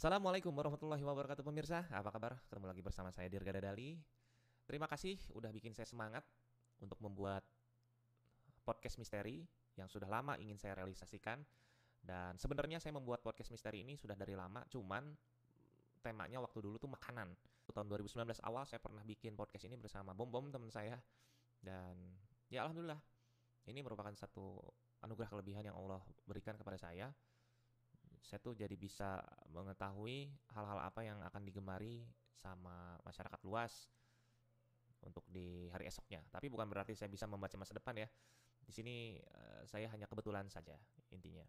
Assalamualaikum warahmatullahi wabarakatuh pemirsa. Apa kabar? Ketemu lagi bersama saya Dirga Dadali. Terima kasih udah bikin saya semangat untuk membuat podcast misteri yang sudah lama ingin saya realisasikan. Dan sebenarnya saya membuat podcast misteri ini sudah dari lama, cuman temanya waktu dulu tuh makanan. Tahun 2019 awal saya pernah bikin podcast ini bersama Bom teman saya. Dan ya alhamdulillah, ini merupakan satu anugerah kelebihan yang Allah berikan kepada saya. Saya tuh jadi bisa mengetahui hal-hal apa yang akan digemari sama masyarakat luas untuk di hari esoknya. Tapi bukan berarti saya bisa membaca masa depan ya. Di sini saya hanya kebetulan saja intinya.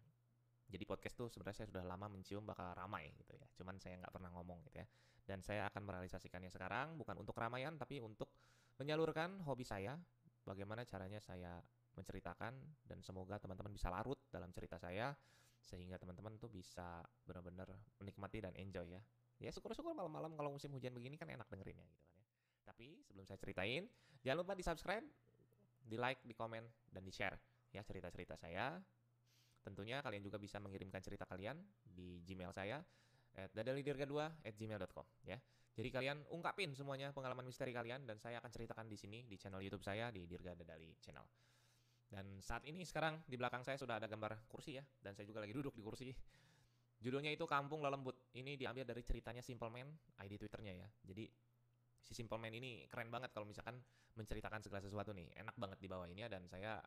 Jadi podcast tuh sebenarnya saya sudah lama mencium bakal ramai gitu ya. Cuman saya nggak pernah ngomong gitu ya. Dan saya akan merealisasikannya sekarang bukan untuk keramaian tapi untuk menyalurkan hobi saya. Bagaimana caranya saya menceritakan dan semoga teman-teman bisa larut dalam cerita saya sehingga teman-teman tuh bisa benar-benar menikmati dan enjoy ya. Ya syukur-syukur malam-malam kalau musim hujan begini kan enak dengerinnya gitu kan ya. Tapi sebelum saya ceritain, jangan lupa di subscribe, di like, di komen, dan di share ya cerita-cerita saya. Tentunya kalian juga bisa mengirimkan cerita kalian di Gmail saya dadalidirga2@gmail.com ya. Jadi kalian ungkapin semuanya pengalaman misteri kalian dan saya akan ceritakan di sini di channel YouTube saya di Dirga Dadali Channel. Dan saat ini sekarang di belakang saya sudah ada gambar kursi ya dan saya juga lagi duduk di kursi. Judulnya itu Kampung Lelembut. Ini diambil dari ceritanya Simple Man, ID Twitternya ya. Jadi si Simple Man ini keren banget kalau misalkan menceritakan segala sesuatu nih. Enak banget di bawah ini ya dan saya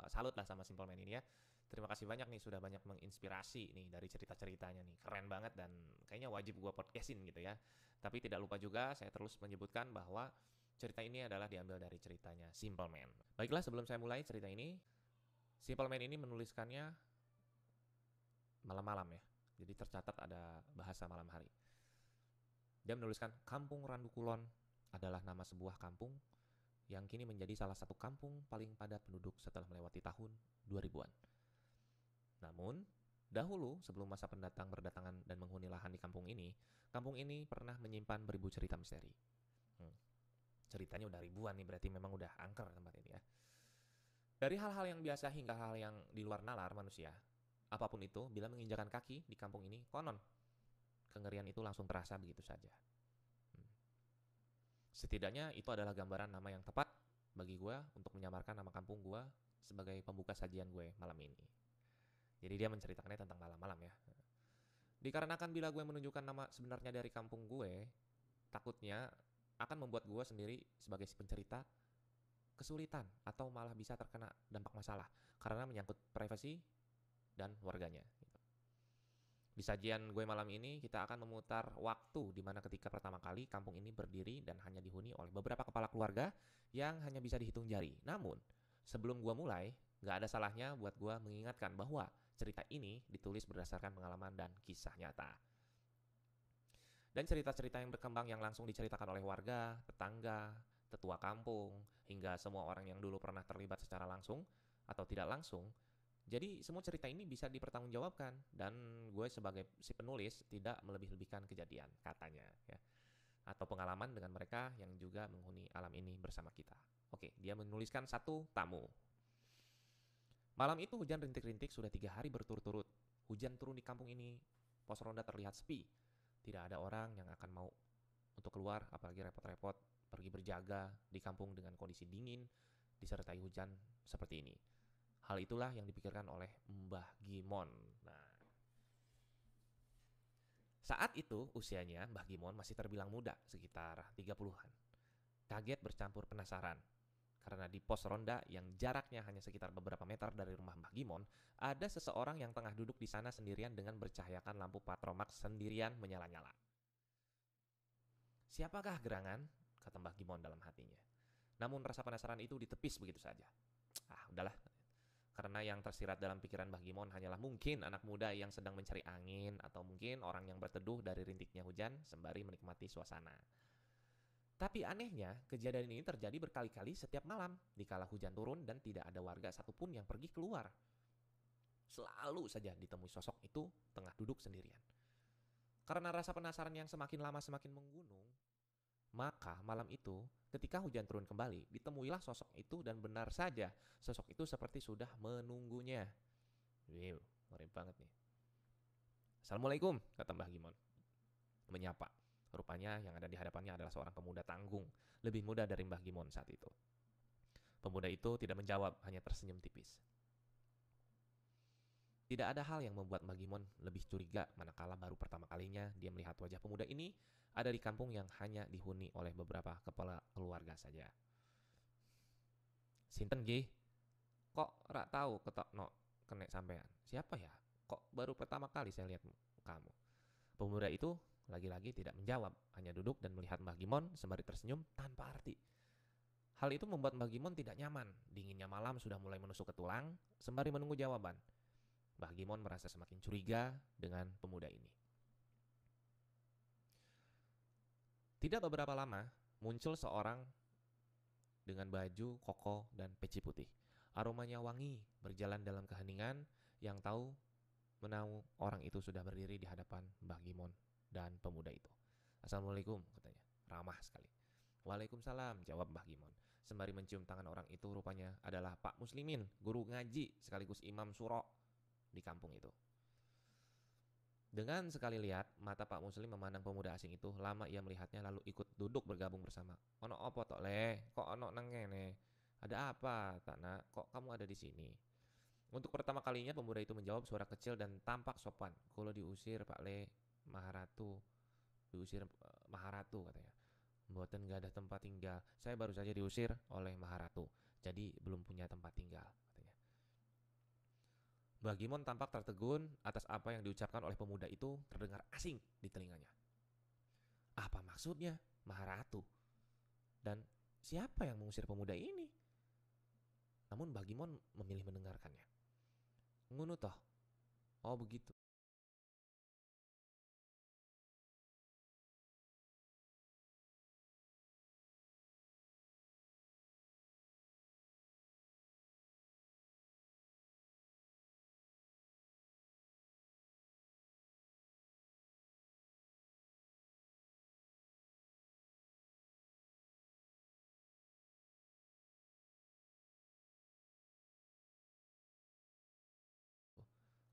salut lah sama Simple Man ini ya. Terima kasih banyak nih sudah banyak menginspirasi nih dari cerita-ceritanya nih. Keren banget dan kayaknya wajib gua podcastin gitu ya. Tapi tidak lupa juga saya terus menyebutkan bahwa cerita ini adalah diambil dari ceritanya Simple Man. Baiklah sebelum saya mulai cerita ini, Simple Man ini menuliskannya malam-malam ya. Jadi tercatat ada bahasa malam hari. Dia menuliskan Kampung Randukulon adalah nama sebuah kampung yang kini menjadi salah satu kampung paling padat penduduk setelah melewati tahun 2000-an. Namun, dahulu sebelum masa pendatang berdatangan dan menghuni lahan di kampung ini pernah menyimpan beribu cerita misteri. Ceritanya udah ribuan nih, berarti memang udah angker tempat ini ya. Dari hal-hal yang biasa hingga hal yang di luar nalar manusia, apapun itu, bila menginjakan kaki di kampung ini, konon kengerian itu langsung terasa begitu saja. Setidaknya itu adalah gambaran nama yang tepat bagi gue untuk menyamarkan nama kampung gue sebagai pembuka sajian gue malam ini. Jadi dia menceritakannya tentang malam-malam ya. Dikarenakan bila gue menunjukkan nama sebenarnya dari kampung gue, takutnya akan membuat gue sendiri sebagai si pencerita kesulitan atau malah bisa terkena dampak masalah karena menyangkut privasi dan warganya. Di sajian gue malam ini kita akan memutar waktu di mana ketika pertama kali kampung ini berdiri dan hanya dihuni oleh beberapa kepala keluarga yang hanya bisa dihitung jari. Namun sebelum gue mulai, gak ada salahnya buat gue mengingatkan bahwa cerita ini ditulis berdasarkan pengalaman dan kisah nyata. Dan cerita-cerita yang berkembang yang langsung diceritakan oleh warga, tetangga, tetua kampung, hingga semua orang yang dulu pernah terlibat secara langsung atau tidak langsung. Jadi semua cerita ini bisa dipertanggungjawabkan dan gue sebagai si penulis tidak melebih-lebihkan kejadian katanya ya atau pengalaman dengan mereka yang juga menghuni alam ini bersama kita. Oke, dia menuliskan satu tamu. Malam itu hujan rintik-rintik sudah 3 hari berturut-turut. Hujan turun di kampung ini, pos ronda terlihat sepi. Tidak ada orang yang akan mau untuk keluar apalagi repot-repot pergi berjaga di kampung dengan kondisi dingin disertai hujan seperti ini. Hal itulah yang dipikirkan oleh Mbah Gimon. Nah, saat itu usianya Mbah Gimon masih terbilang muda, sekitar 30-an. Kaget bercampur penasaran. Karena di pos ronda yang jaraknya hanya sekitar beberapa meter dari rumah Mbah Gimon, ada seseorang yang tengah duduk di sana sendirian dengan bercahayakan lampu patromax sendirian menyala-nyala. Siapakah gerangan? Kata Mbah Gimon dalam hatinya. Namun rasa penasaran itu ditepis begitu saja. Udahlah, karena yang tersirat dalam pikiran Mbah Gimon hanyalah mungkin anak muda yang sedang mencari angin atau mungkin orang yang berteduh dari rintiknya hujan sembari menikmati suasana. Tapi anehnya, kejadian ini terjadi berkali-kali setiap malam dikala hujan turun dan tidak ada warga satupun yang pergi keluar. Selalu saja ditemui sosok itu tengah duduk sendirian. Karena rasa penasaran yang semakin lama semakin menggunung, maka malam itu, ketika hujan turun kembali, ditemuilah sosok itu dan benar saja, sosok itu seperti sudah menunggunya. Wow, ngeri banget nih. Assalamualaikum, kata Mbah Gimon. menyapa. Rupanya yang ada di hadapannya adalah seorang pemuda tanggung, lebih muda dari Mbah Gimon saat itu. Pemuda itu tidak menjawab, hanya tersenyum tipis. Tidak ada hal yang membuat Mbah Gimon lebih curiga manakala baru pertama kalinya dia melihat wajah pemuda ini ada di kampung yang hanya dihuni oleh beberapa kepala keluarga saja. Sinten nggih? Kok rak tahu ketok no kene sampean? Siapa ya? Kok baru pertama kali saya lihat kamu? Pemuda itu lagi-lagi tidak menjawab, hanya duduk dan melihat Mbah Gimon sembari tersenyum tanpa arti. Hal itu membuat Mbah Gimon tidak nyaman. Dinginnya malam sudah mulai menusuk ke tulang, sembari menunggu jawaban. Mbah Gimon merasa semakin curiga dengan pemuda ini. Tidak beberapa lama, muncul seorang dengan baju koko dan peci putih. Aromanya wangi, berjalan dalam keheningan, yang tahu menahu orang itu sudah berdiri di hadapan Mbah Gimon dan pemuda itu. Assalamualaikum, katanya. Ramah sekali. Waalaikumsalam, jawab Mbah Gimon. Sembari mencium tangan orang itu, rupanya adalah Pak Muslimin, guru ngaji sekaligus imam suro di kampung itu. Dengan sekali lihat, mata Pak Muslim memandang pemuda asing itu. Lama ia melihatnya lalu ikut duduk bergabung bersama. Ono opo tok le? Kok ono nang ngene? Ada apa, tak nak? Kok kamu ada di sini? Untuk pertama kalinya pemuda itu menjawab suara kecil dan tampak sopan. Kalau diusir Pak Le, Maharatu. Diusir Maharatu katanya. Mboten gak ada tempat tinggal. Saya baru saja diusir oleh Maharatu. Jadi belum punya tempat tinggal. Mbah Gimon tampak tertegun atas apa yang diucapkan oleh pemuda itu terdengar asing di telinganya. Apa maksudnya Maharatu? Dan siapa yang mengusir pemuda ini? Namun Mbah Gimon memilih mendengarkannya. Ngunu toh? Oh begitu.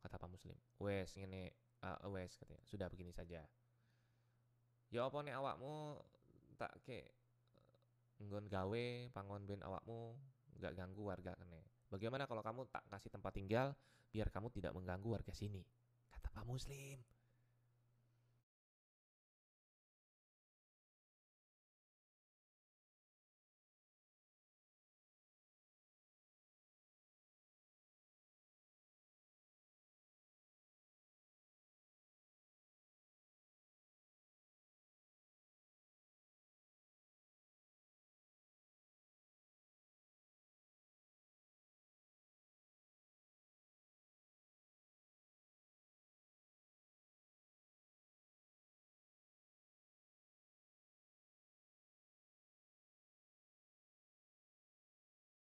Kata Pak Muslim. Wes ngene, wes katanya. Sudah begini saja. Ya apa nek awakmu tak ke nggon gawe pangon ben awakmu nggak ganggu warga kene. Bagaimana kalau kamu tak kasih tempat tinggal biar kamu tidak mengganggu warga sini? Kata Pak Muslim.